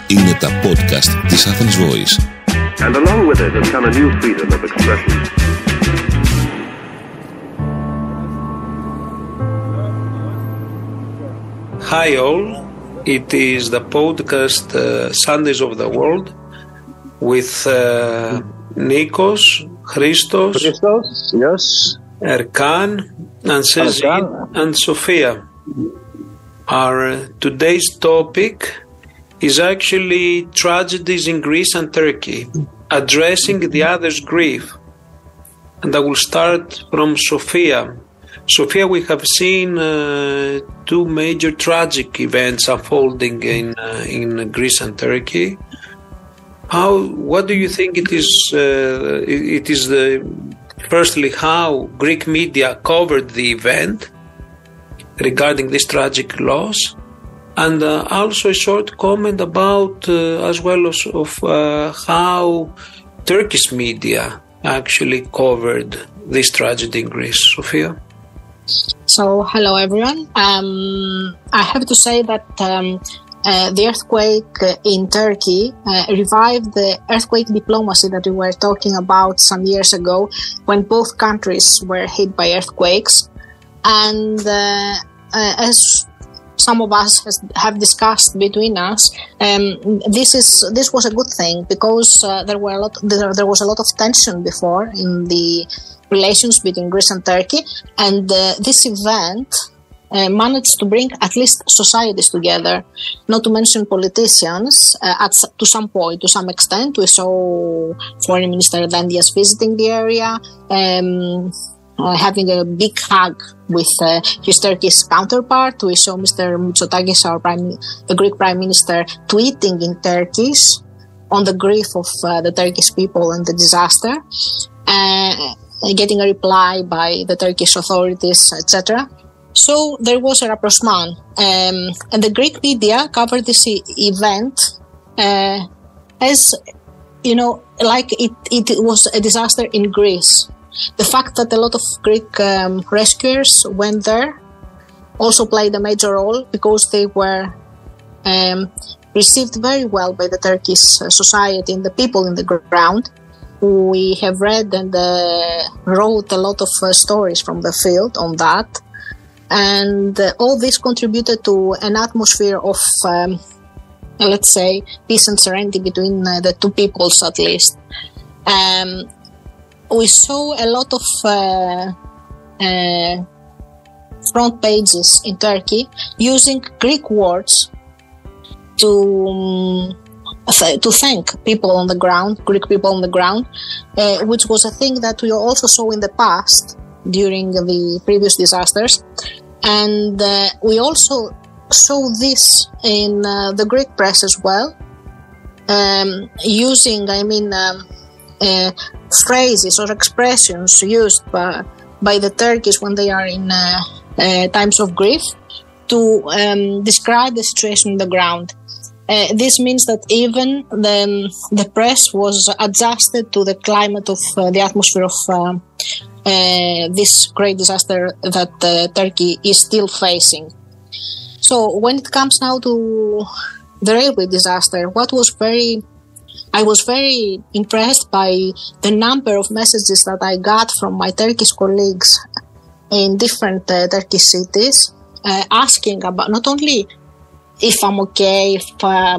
Είναι τα podcast της Athens Voice. And along with it has come a new freedom of expression. Hi all, it is the podcast Sundays of the World with Nikos, Christos, yes, Erkan, and Sezin, and Sofia. Our today's topic is actually tragedies in Greece and Turkey, addressing the other's grief. And I will start from Sofia. Sofia, we have seen two major tragic events unfolding in Greece and Turkey. What do you think it is? Firstly, how Greek media covered the event regarding this tragic loss, and also a short comment about as well of how Turkish media actually covered this tragedy in Greece. Sofia? So, hello everyone. I have to say that the earthquake in Turkey revived the earthquake diplomacy that we were talking about some years ago when both countries were hit by earthquakes. And as some of us have discussed between us, this was a good thing because there was a lot of tension before in the relations between Greece and Turkey, and this event managed to bring at least societies together, not to mention politicians. To some extent, we saw Foreign Minister Dandias visiting the area, having a big hug with his Turkish counterpart. We saw Mr. Mitsotakis, the Greek Prime Minister, tweeting in Turkish on the grief of the Turkish people and the disaster, getting a reply by the Turkish authorities, etc. So there was a rapprochement, and the Greek media covered this event as, like it was a disaster in Greece. The fact that a lot of Greek rescuers went there also played a major role because they were received very well by the Turkish society and the people in the ground. We have read and wrote a lot of stories from the field on that. And all this contributed to an atmosphere of, let's say, peace and serenity between the two peoples at least. We saw a lot of front pages in Turkey using Greek words to thank people on the ground, Greek people on the ground, which was a thing that we also saw in the past during the previous disasters. And we also saw this in the Greek press as well, using, phrases or expressions used by the Turkish when they are in times of grief to describe the situation on the ground. This means that even the press was adjusted to the climate of the atmosphere of this great disaster that Turkey is still facing. So when it comes now to the railway disaster, I was very impressed by the number of messages that I got from my Turkish colleagues in different Turkish cities, asking about not only if I'm okay, if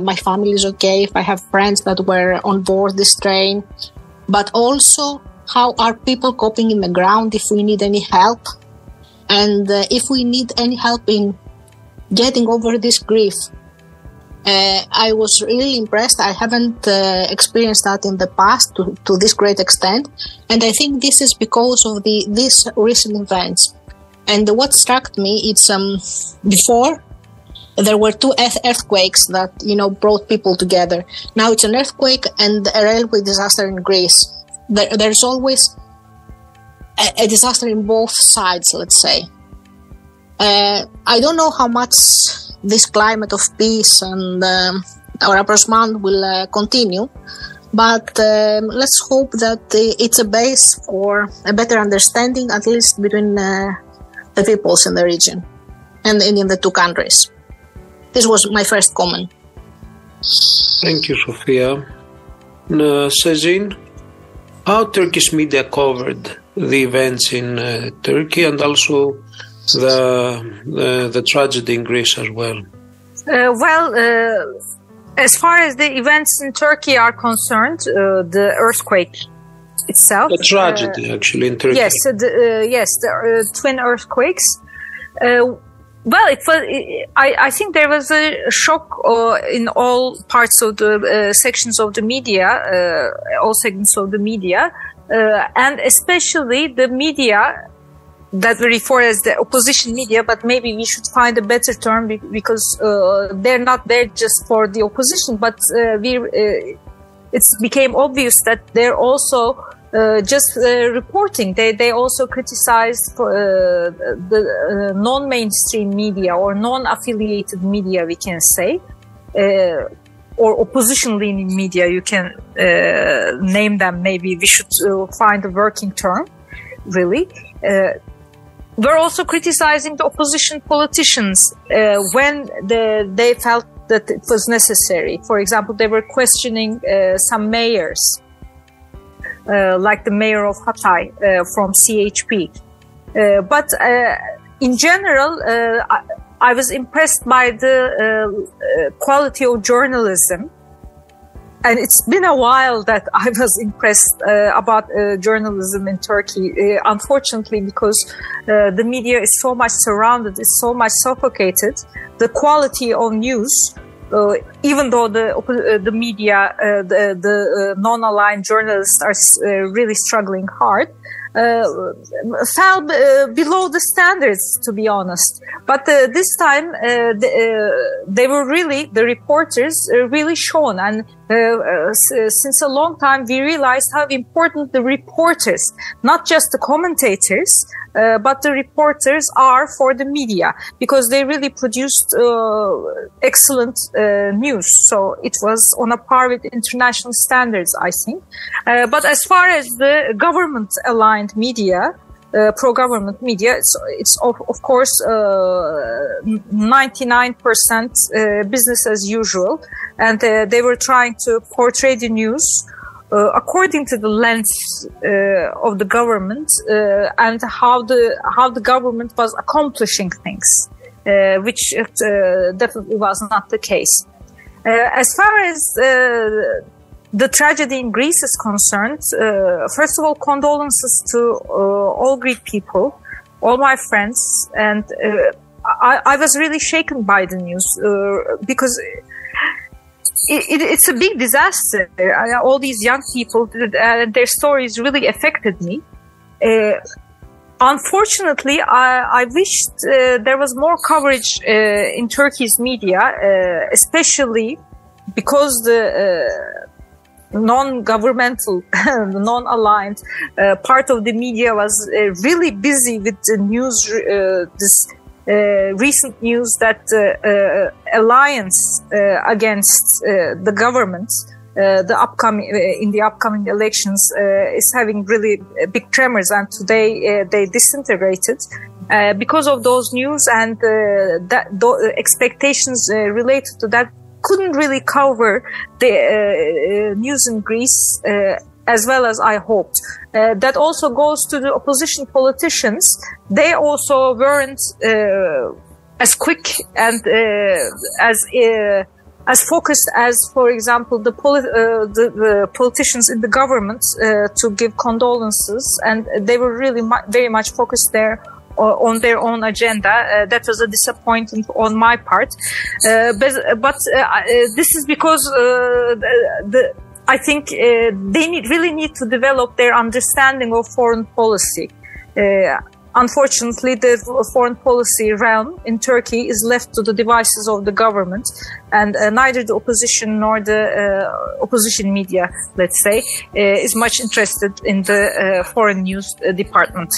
my family is okay, if I have friends that were on board this train, but also how are people coping in the ground, if we need any help, and if we need any help in getting over this grief. I was really impressed. I haven't experienced that in the past to this great extent, and I think this is because of these recent events. And what struck me, it's before there were two earthquakes that brought people together. Now it's an earthquake and a railway disaster in Greece. There's always a disaster in both sides, let's say. I don't know how much this climate of peace and rapprochement will continue, but let's hope that it's a base for a better understanding, at least between the peoples in the region. and in the two countries. This was my first comment. Thank you, Sofia. Sezin, how Turkish media covered the events in Turkey and also the tragedy in Greece as well? As far as the events in Turkey are concerned, the earthquake itself. The tragedy, actually, in Turkey. Yes, the twin earthquakes. I think there was a shock in all parts of the sections of the media, all segments of the media, and especially the media that we refer as the opposition media, but maybe we should find a better term because they're not there just for the opposition, but it became obvious that they're also just reporting. They also criticized the non-mainstream media or non-affiliated media, we can say, or opposition-leaning media, you can name them. Maybe we should find a working term, really. We're also criticizing the opposition politicians when they felt that it was necessary. For example, they were questioning some mayors, like the mayor of Hatay from CHP. But in general, I was impressed by the quality of journalism. And it's been a while that I was impressed about journalism in Turkey, unfortunately, because the media is so much surrounded, it's so much suffocated. The quality of news, even though the media, the non-aligned journalists are really struggling hard, fell below the standards, to be honest. But this time, they were really, the reporters really shown. And since a long time, we realized how important the reporters, not just the commentators, but the reporters are for the media, because they really produced excellent news. So it was on a par with international standards, I think. But as far as the government-aligned media, pro-government media, it's of course 99% business as usual, and they were trying to portray the news according to the lens of the government and how the government was accomplishing things, which definitely was not the case. As far as the tragedy in Greece is concerned, first of all, condolences to all Greek people, all my friends, and I was really shaken by the news because it's a big disaster. All these young people, their stories really affected me. Unfortunately, I wished there was more coverage in Turkey's media, especially because the non-governmental, non-aligned part of the media was really busy with the news, this recent news that alliance against the government, in the upcoming elections, is having really big tremors, and today they disintegrated because of those news, and the expectations related to that couldn't really cover the news in Greece as well as I hoped. That also goes to the opposition politicians. They also weren't as quick and as focused as, for example, the politicians in the government to give condolences, and they were really very much focused there on their own agenda. That was a disappointment on my part. But this is because I think they really need to develop their understanding of foreign policy. Unfortunately, the foreign policy realm in Turkey is left to the devices of the government, and neither the opposition nor the opposition media, let's say, is much interested in the foreign news department.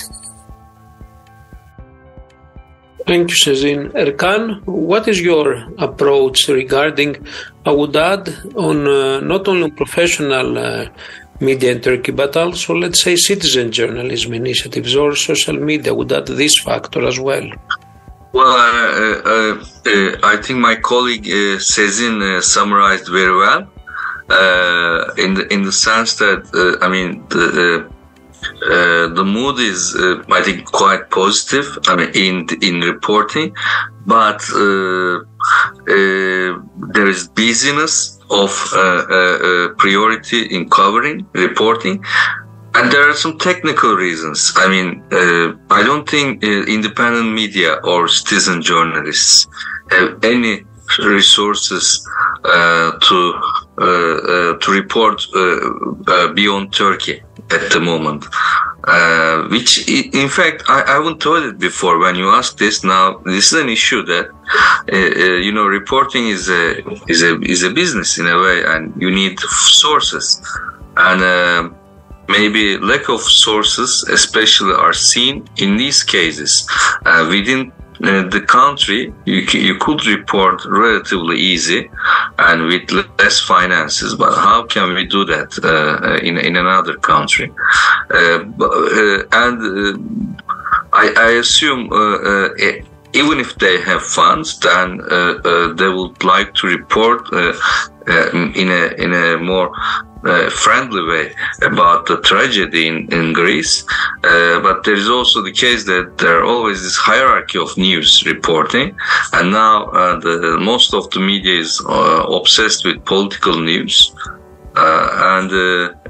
Thank you, Sezin. Erkan, what is your approach regarding, I would add, on not only professional media in Turkey, but also, let's say, citizen journalism initiatives or social media? Would add this factor as well? Well, I think my colleague Sezin summarized very well, in the sense that the mood is, I think, quite positive. In reporting, but there is busyness of priority in covering reporting. And there are some technical reasons. I don't think independent media or citizen journalists have any resources to report beyond Turkey at the moment. Which, in fact, I haven't told it before. When you ask this now, this is an issue that reporting is a business in a way, and you need sources. And maybe lack of sources, especially, are seen in these cases. Within the country, you could report relatively easy and with less finances. But how can we do that in another country? I assume even if they have funds, then they would like to report in a more friendly way about the tragedy in Greece, but there is also the case that there are always this hierarchy of news reporting, and now most of the media is obsessed with political news, and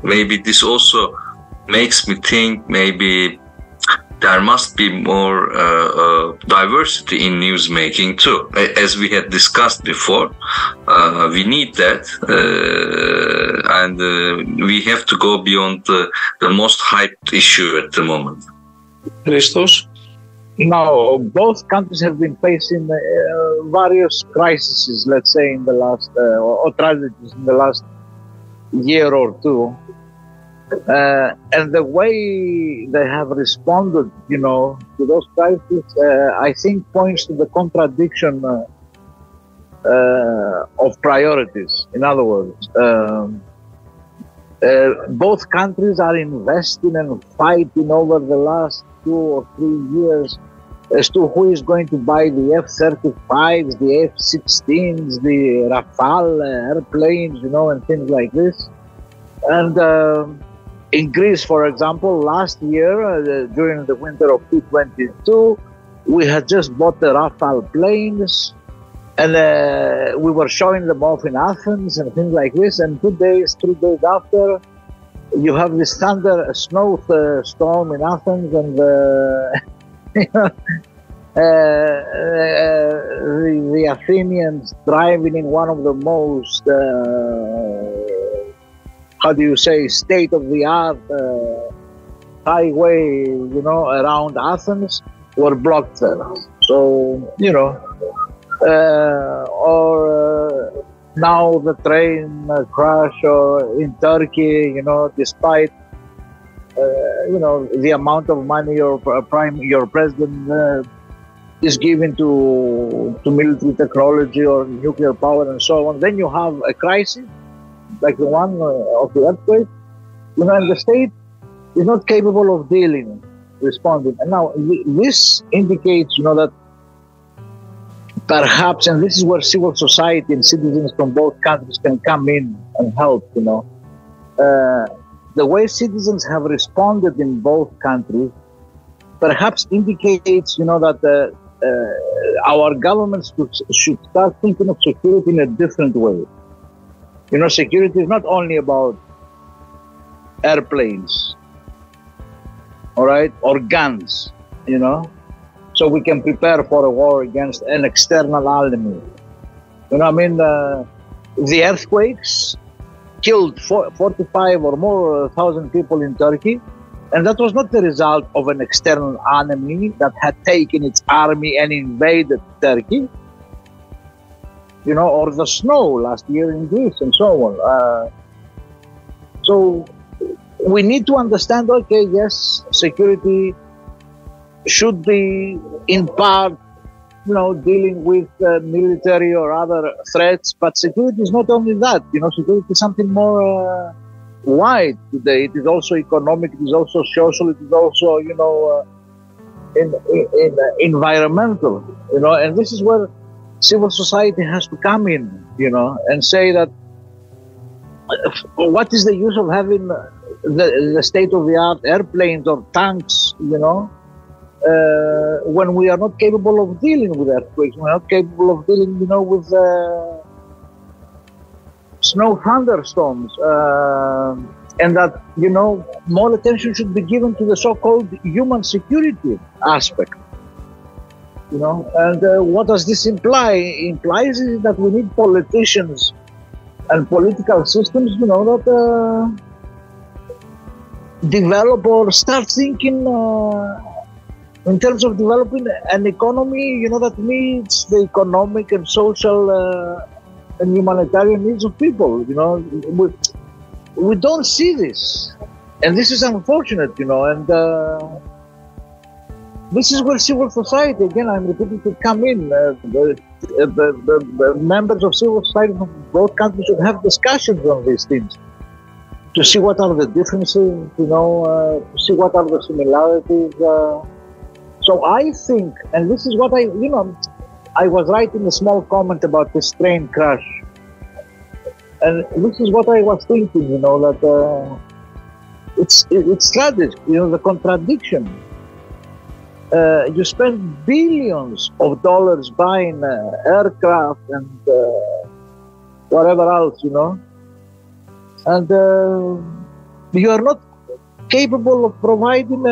maybe this also makes me think maybe there must be more diversity in news making too. As we had discussed before, we need that, and we have to go beyond the most hyped issue at the moment. Christos? Now, both countries have been facing various crises, let's say, in the last, or tragedies in the last year or two. And the way they have responded, to those crises, I think points to the contradiction of priorities. In other words, both countries are investing and fighting over the last 2 or 3 years as to who is going to buy the F-35s, the F-16s, the Rafale airplanes, and things like this. And in Greece, for example, last year, during the winter of 2022, we had just bought the Rafale planes, and we were showing them off in Athens and things like this. And 3 days after, you have this snowstorm in Athens, and the Athenians driving in one of the most state-of-the-art highway, around Athens, were blocked there. So, now the train crash in Turkey, despite, the amount of money your president is given to military technology or nuclear power and so on. Then you have a crisis like the one of the earthquake, and the state is not capable of responding. And now this indicates, that perhaps, and this is where civil society and citizens from both countries can come in and help, the way citizens have responded in both countries perhaps indicates, that our governments should start thinking of security in a different way. Security is not only about airplanes, all right, or guns, so we can prepare for a war against an external enemy. The earthquakes killed 45 or more thousand people in Turkey, and that was not the result of an external enemy that had taken its army and invaded Turkey. Or the snow last year in Greece and so on. So we need to understand, okay, yes, security should be in part, dealing with military or other threats, but security is not only that. Security is something more wide today. It is also economic, it is also social, it is also, environmental, and this is where civil society has to come in, and say that what is the use of having the state-of-the-art airplanes or tanks, when we are not capable of dealing with earthquakes, we're not capable of dealing, with snow thunderstorms, and that, more attention should be given to the so-called human security aspect. And what does this imply? It implies that we need politicians and political systems, that develop or start thinking in terms of developing an economy, that meets the economic and social and humanitarian needs of people. We don't see this, and this is unfortunate, and this is where civil society, again, I'm repeating, to come in. The members of civil society from both countries should have discussions on these things, to see what are the differences, to see what are the similarities. So I think, and this is what I was writing a small comment about this train crash, and this is what I was thinking, that it's tragic, the contradiction. You spend billions of dollars buying aircraft and whatever else, and you are not capable of providing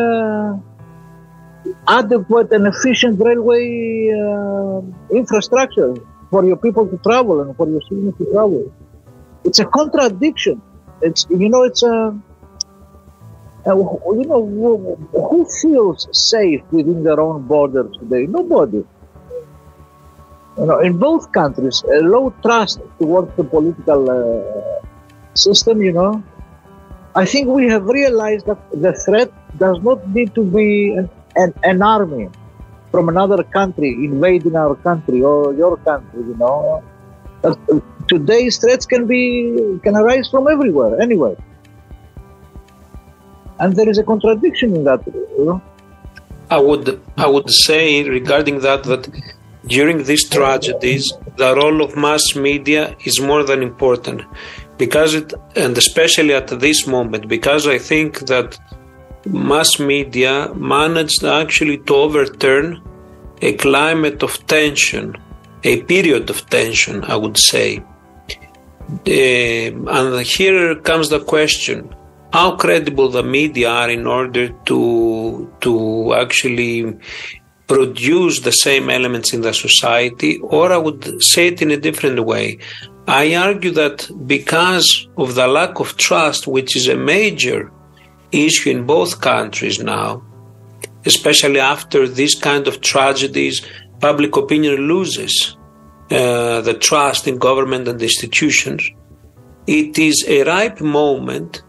adequate and efficient railway infrastructure for your people to travel and for your citizens to travel. It's a contradiction. It's who feels safe within their own borders today? Nobody. In both countries, a low trust towards the political system, I think we have realized that the threat does not need to be an army from another country invading our country or your country, Today's threats can arise from everywhere, anywhere. And there is a contradiction in that, I would say regarding that during these tragedies, the role of mass media is more than important, and especially at this moment, because I think that mass media managed actually to overturn a climate of tension, a period of tension, I would say. And here comes the question: how credible the media are in order to actually produce the same elements in the society? Or I would say it in a different way. I argue that because of the lack of trust, which is a major issue in both countries now, especially after these kind of tragedies, public opinion loses the trust in government and institutions. It is a ripe moment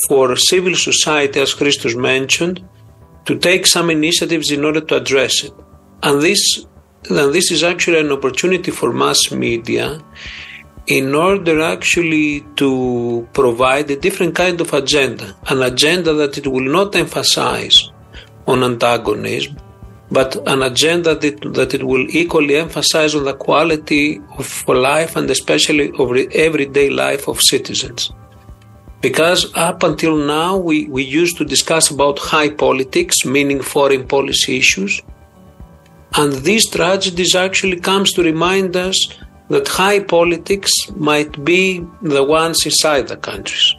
for civil society, as Christos mentioned, to take some initiatives in order to address it. And this is actually an opportunity for mass media in order actually to provide a different kind of agenda, an agenda that it will not emphasize on antagonism, but an agenda that it will equally emphasize on the quality of life and especially of the everyday life of citizens. Because up until now, we used to discuss about high politics, meaning foreign policy issues. And these tragedies actually comes to remind us that high politics might be the ones inside the countries.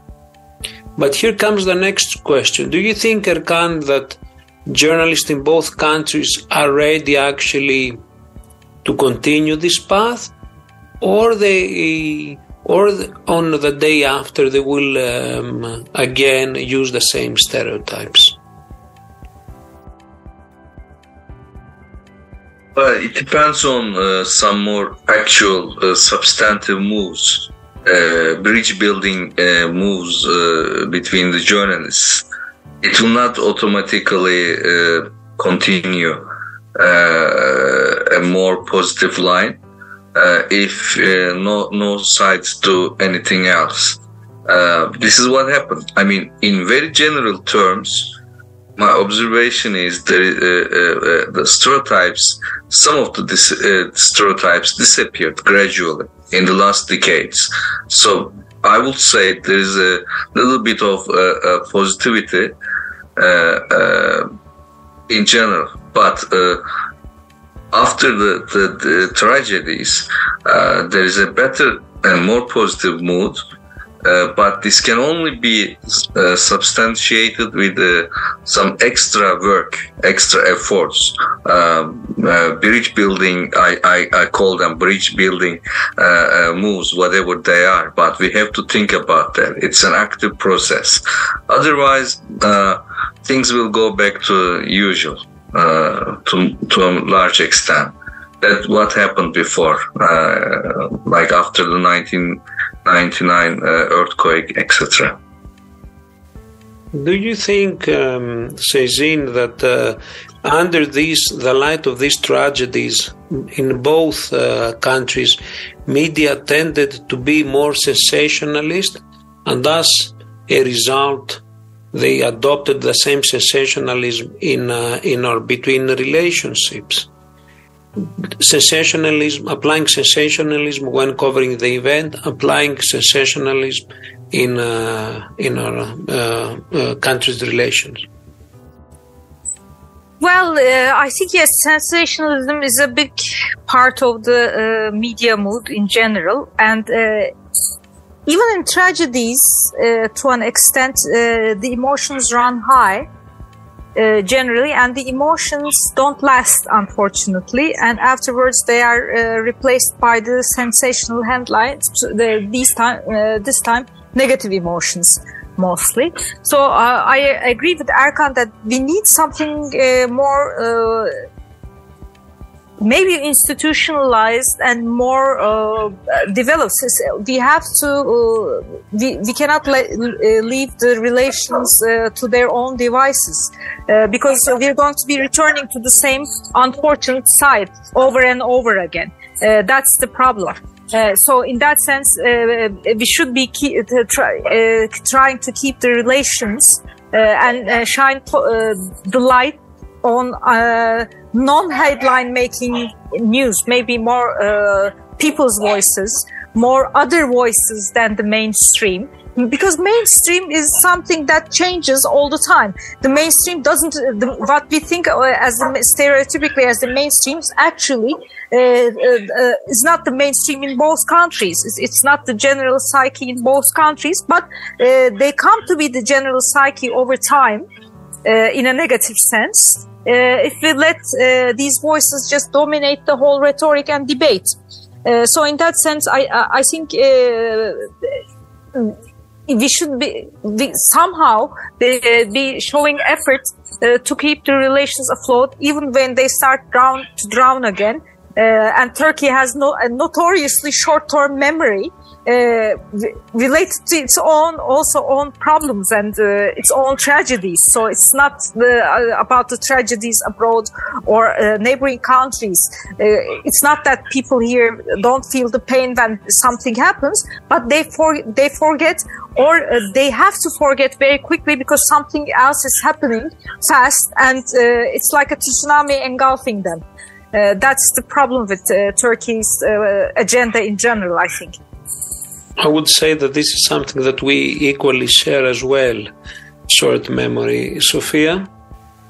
But here comes the next question. Do you think, Erkan, that journalists in both countries are ready actually to continue this path? Or on the day after they will again use the same stereotypes? It depends on some more actual substantive moves, bridge building moves between the journalists. It will not automatically continue a more positive line if no sides do anything else. This is what happened. I mean, in very general terms, my observation is the stereotypes, some of the stereotypes disappeared gradually in the last decades. So I would say there is a little bit of positivity in general, but after the tragedies, there is a better and more positive mood. But this can only be substantiated with some extra work, extra efforts, bridge building. I call them bridge building moves, whatever they are. But we have to think about that. It's an active process. Otherwise, things will go back to usual to a large extent. That's what happened before, like after the 1999 earthquake, etc. Do you think, Sezin, that under the light of these tragedies in both countries, media tended to be more sensationalist, and thus a result they adopted the same sensationalism in or between relationships? Sensationalism, applying sensationalism when covering the event, applying sensationalism in our country's relations. Well, I think yes, sensationalism is a big part of the media mood in general, and even in tragedies, to an extent, the emotions run high. Generally, and the emotions don't last, unfortunately, and afterwards they are replaced by the sensational headlines. This time, negative emotions mostly. So I agree with Erkan that we need something more, maybe institutionalized and more developed. We have to. We cannot leave the relations to their own devices, because we're going to be returning to the same unfortunate side over and over again. That's the problem. So in that sense, we should be trying to keep the relations and shine the light on non-headline making news, maybe more people's voices, more other voices than the mainstream. Because mainstream is something that changes all the time. The mainstream doesn't, what we think as stereotypically as the mainstream actually is not the mainstream in both countries. It's not the general psyche in both countries, but they come to be the general psyche over time in a negative sense. If we let these voices just dominate the whole rhetoric and debate. So in that sense, I think we should be somehow be showing effort to keep the relations afloat, even when they start to drown again. And Turkey has a notoriously short-term memory related to its own problems and its own tragedies. So it's not about the tragedies abroad or neighboring countries. It's not that people here don't feel the pain when something happens, but they forget, or they have to forget very quickly because something else is happening fast, and it's like a tsunami engulfing them. That's the problem with Turkey's agenda in general, I think. I would say that this is something that we equally share as well, short memory. Sofia?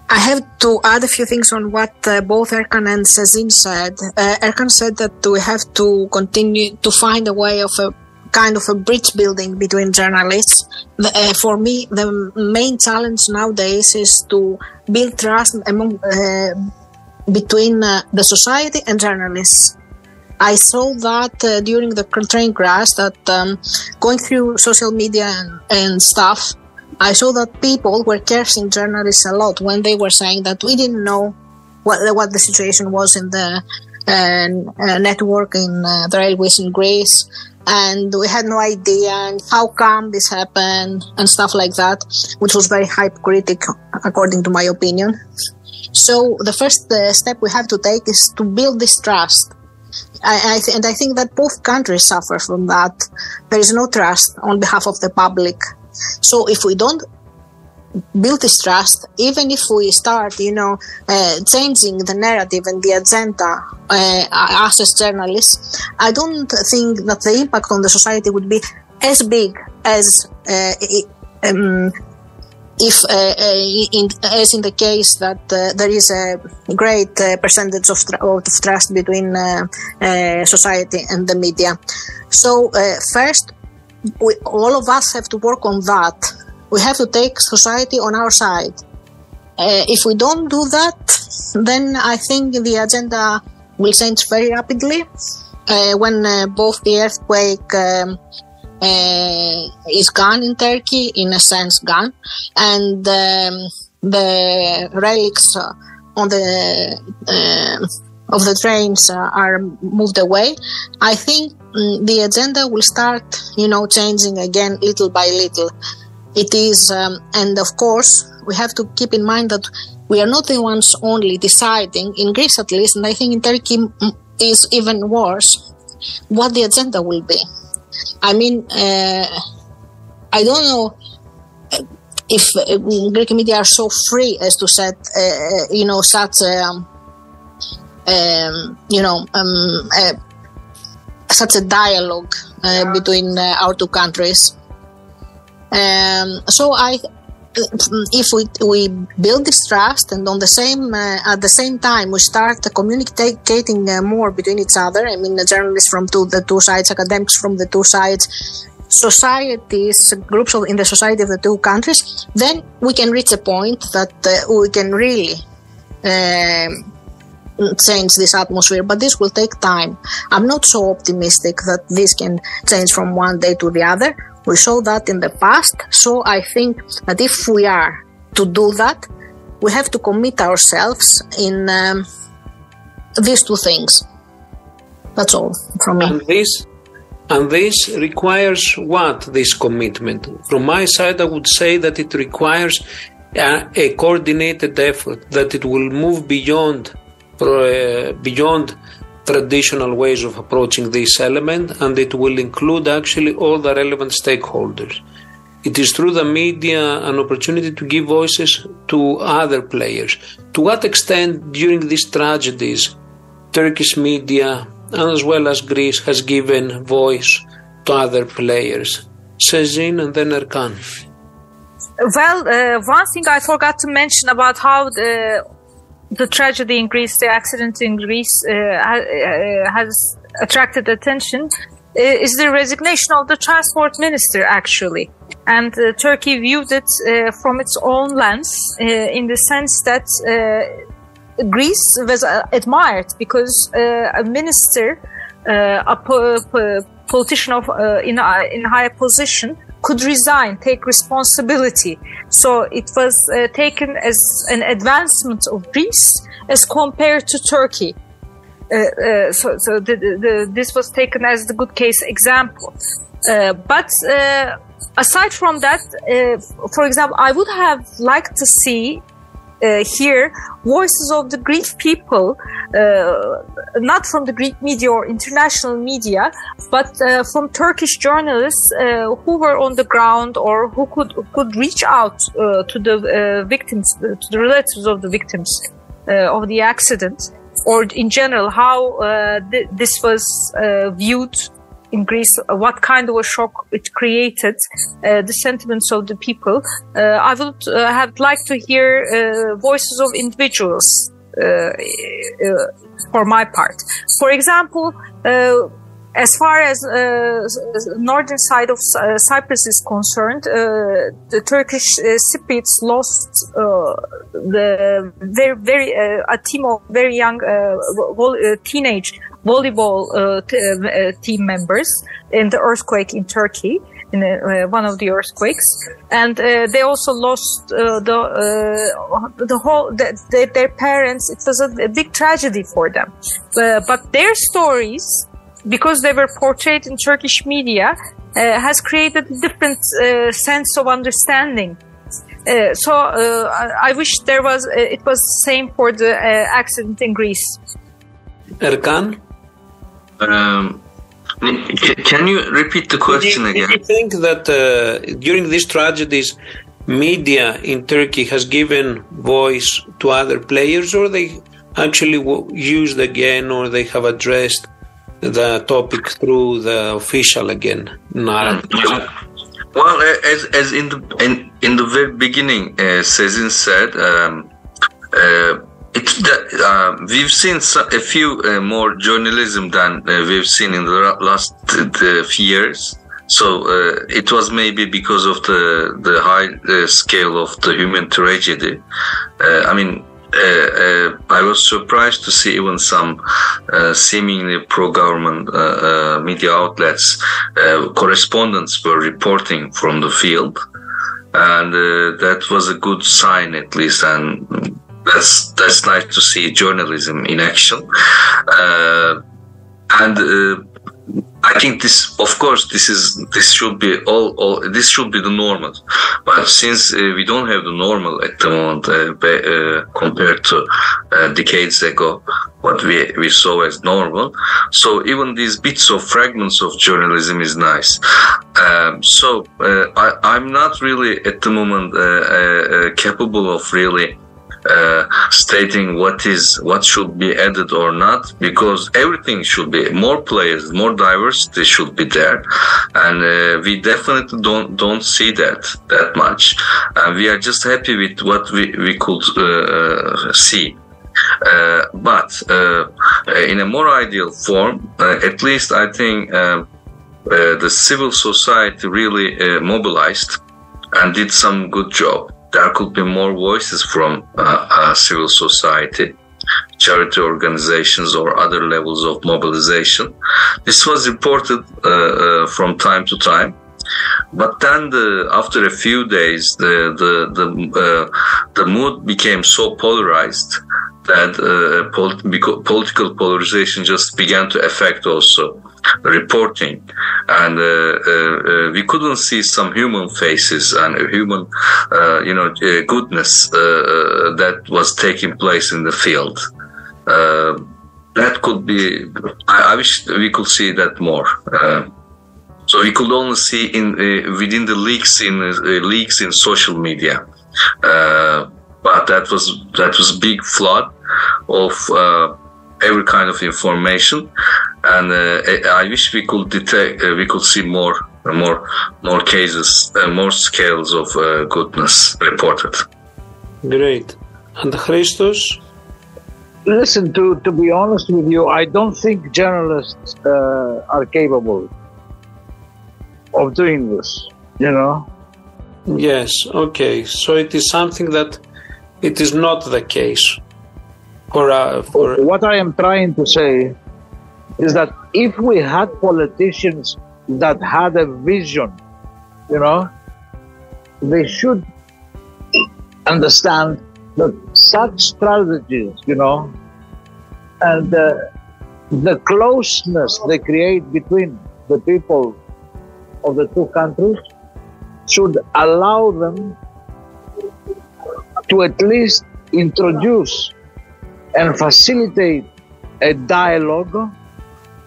I have to add a few things on what both Erkan and Sezin said. Erkan said that we have to continue to find a way of a kind of a bridge building between journalists. For me, the main challenge nowadays is to build trust between the society and journalists. I saw that during the train crash, that going through social media and stuff, I saw that people were cursing journalists a lot when they were saying that we didn't know what the situation was in the network in the railways in Greece, and we had no idea, and how come this happened, and stuff like that, which was very hypocritical, according to my opinion. So the first step we have to take is to build this trust. I think that both countries suffer from that. There is no trust on behalf of the public. So if we don't build this trust, even if we start, changing the narrative and the agenda us as journalists, I don't think that the impact on the society would be as big as as in the case that there is a great percentage of trust between society and the media. So first, all of us have to work on that. We have to take society on our side. If we don't do that, then I think the agenda will change very rapidly. When both the earthquake is gone in Turkey, in a sense gone, and the relics on the of the trains are moved away, I think the agenda will start, changing again little by little. It is, and of course, we have to keep in mind that we are not the ones only deciding, in Greece at least, and I think in Turkey is even worse, what the agenda will be. I mean, I don't know if Greek media are so free as to set, such a dialogue between our two countries. So if we build this trust, and at the same time we start communicating more between each other, I mean, journalists from the two sides, academics from the two sides, societies, groups in the society of the two countries, then we can reach a point that we can really change this atmosphere, but this will take time. I'm not so optimistic that this can change from one day to the other. We saw that in the past, so I think that if we are to do that, we have to commit ourselves in these two things. That's all from me. And this requires what, this commitment? From my side, I would say that it requires a coordinated effort, that it will move beyond traditional ways of approaching this element, and it will include actually all the relevant stakeholders. It is through the media an opportunity to give voices to other players. To what extent during these tragedies Turkish media, and as well as Greece, has given voice to other players? Sezin and then Erkan. Well, one thing I forgot to mention about how the tragedy in Greece, the accident in Greece has attracted attention is the resignation of the transport minister, actually. And Turkey viewed it from its own lens in the sense that Greece was admired because a minister, a politician in higher position, could resign, take responsibility. So it was taken as an advancement of Greece as compared to Turkey. This was taken as the good case example. But aside from that, for example, I would have liked to see here voices of the Greek people, not from the Greek media or international media, but from Turkish journalists who were on the ground or who could reach out to the victims, to the relatives of the victims of the accident, or in general how this was viewed in Greece, what kind of a shock it created, the sentiments of the people. I would have liked to hear voices of individuals for my part. For example, as far as northern side of Cyprus is concerned, the Turkish Cypriots lost a team of very young teenage volleyball team members in the earthquake in Turkey, in one of the earthquakes, and they also lost their parents. It was a big tragedy for them, but their stories, because they were portrayed in Turkish media, has created a different sense of understanding. So I wish it was the same for the accident in Greece. Erkan? Can you repeat the question again? Do you think that during these tragedies media in Turkey has given voice to other players, or they actually used again, or they have addressed the topic through the official again narrative? Well, as in the very beginning, Sezin said, we've seen a few more journalism than we've seen in the last few years. So it was maybe because of the high scale of the human tragedy. I was surprised to see even some seemingly pro-government media outlets, correspondents were reporting from the field, and that was a good sign at least, and that's nice to see journalism in action. I think this should be this should be the normal. But since we don't have the normal at the moment compared to decades ago, what we saw as normal, so even these bits of fragments of journalism is nice. I'm not really at the moment capable of really stating what should be added or not, because everything should be more players, more diversity should be there, and we definitely don't see that much, and we are just happy with what we could see. But in a more ideal form, at least I think the civil society really mobilized and did some good job. There could be more voices from civil society, charity organizations, or other levels of mobilization. This was reported from time to time, but then after a few days, the mood became so polarized that political polarization just began to affect also reporting, and we couldn't see some human faces and human goodness that was taking place in the field. That could be, I wish we could see that more. So we could only see within the leaks in social media, but that was big flood of every kind of information, and I wish we could see more cases, more scales of goodness reported. Great. And Christos? Listen, to be honest with you, I don't think journalists are capable of doing this, Yes, okay. So it is something that it is not the case. What I am trying to say is that if we had politicians that had a vision, they should understand that such strategies, and the closeness they create between the people of the two countries should allow them to at least introduce and facilitate a dialogue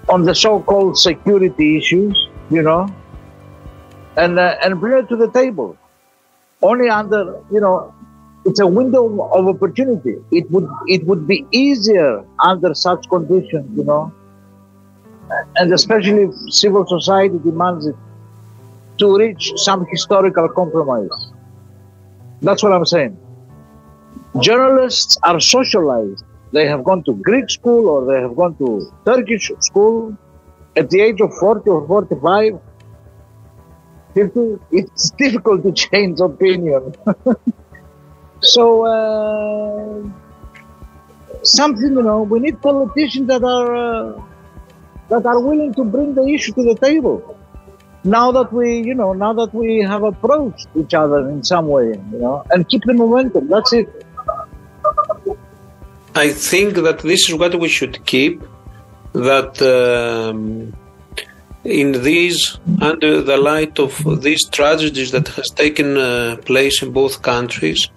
on the so-called security issues, and bring it to the table. Only under, it's a window of opportunity. It would be easier under such conditions, and especially if civil society demands it, to reach some historical compromise. That's what I'm saying. Journalists are socialized. They have gone to Greek school, or they have gone to Turkish school at the age of 40 or 45, 50. It's difficult to change opinion. So, we need politicians that are willing to bring the issue to the table. Now that we have approached each other in some way, and keep the momentum. That's it. I think that this is what we should keep, that under the light of these tragedies that has taken place in both countries,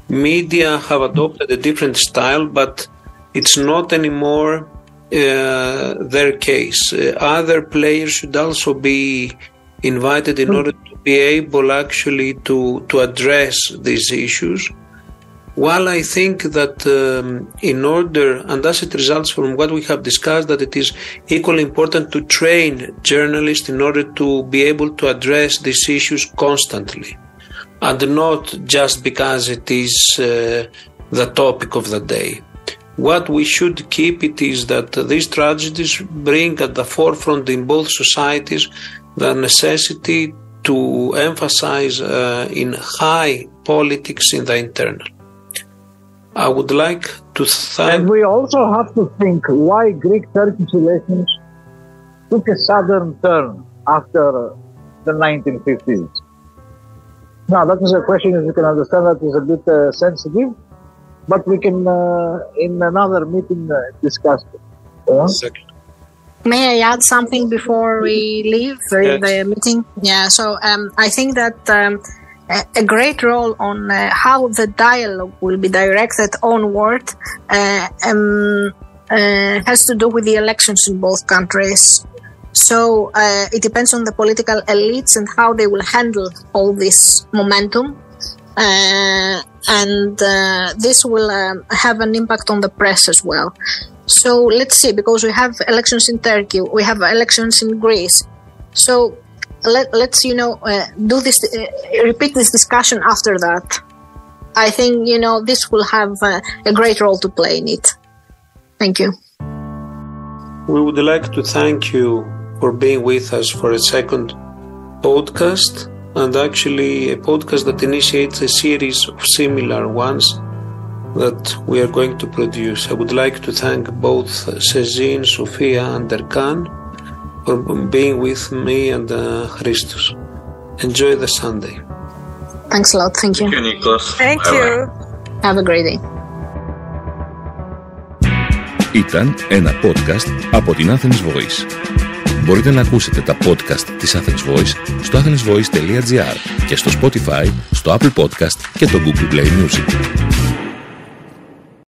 media have adopted a different style, but it's not anymore their case. Other players should also be invited in order to be able actually to address these issues. While I think that in order, and as it results from what we have discussed, that it is equally important to train journalists in order to be able to address these issues constantly, and not just because it is the topic of the day. What we should keep it is that these tragedies bring at the forefront in both societies the necessity to emphasize in high politics in the internal. I would like to thank... And we also have to think why Greek-Turkish relations took a sudden turn after the 1950s. Now, that is a question, as you can understand, that is a bit sensitive, but we can, in another meeting, discuss it. Exactly. May I add something before we leave the meeting? Yeah, so I think that a great role on how the dialogue will be directed onward has to do with the elections in both countries. So it depends on the political elites and how they will handle all this momentum. And this will have an impact on the press as well. So let's see, because we have elections in Turkey, we have elections in Greece. So let's do this, repeat this discussion after that. I think this will have a great role to play in it. Thank you. We would like to thank you for being with us for a second podcast, and actually a podcast that initiates a series of similar ones that we are going to produce. I would like to thank both Sezin, Sofia and Erkan for being with me and Christos. Enjoy the Sunday. Thanks a lot. Thank you. Thank you, Nikos. Thank you. Have a great day. Ήταν ένα podcast από την Athens Voice. Μπορείτε να ακούσετε τα podcast της Athens Voice στο athensvoice.gr και στο Spotify, στο Apple Podcast και το Google Play Music.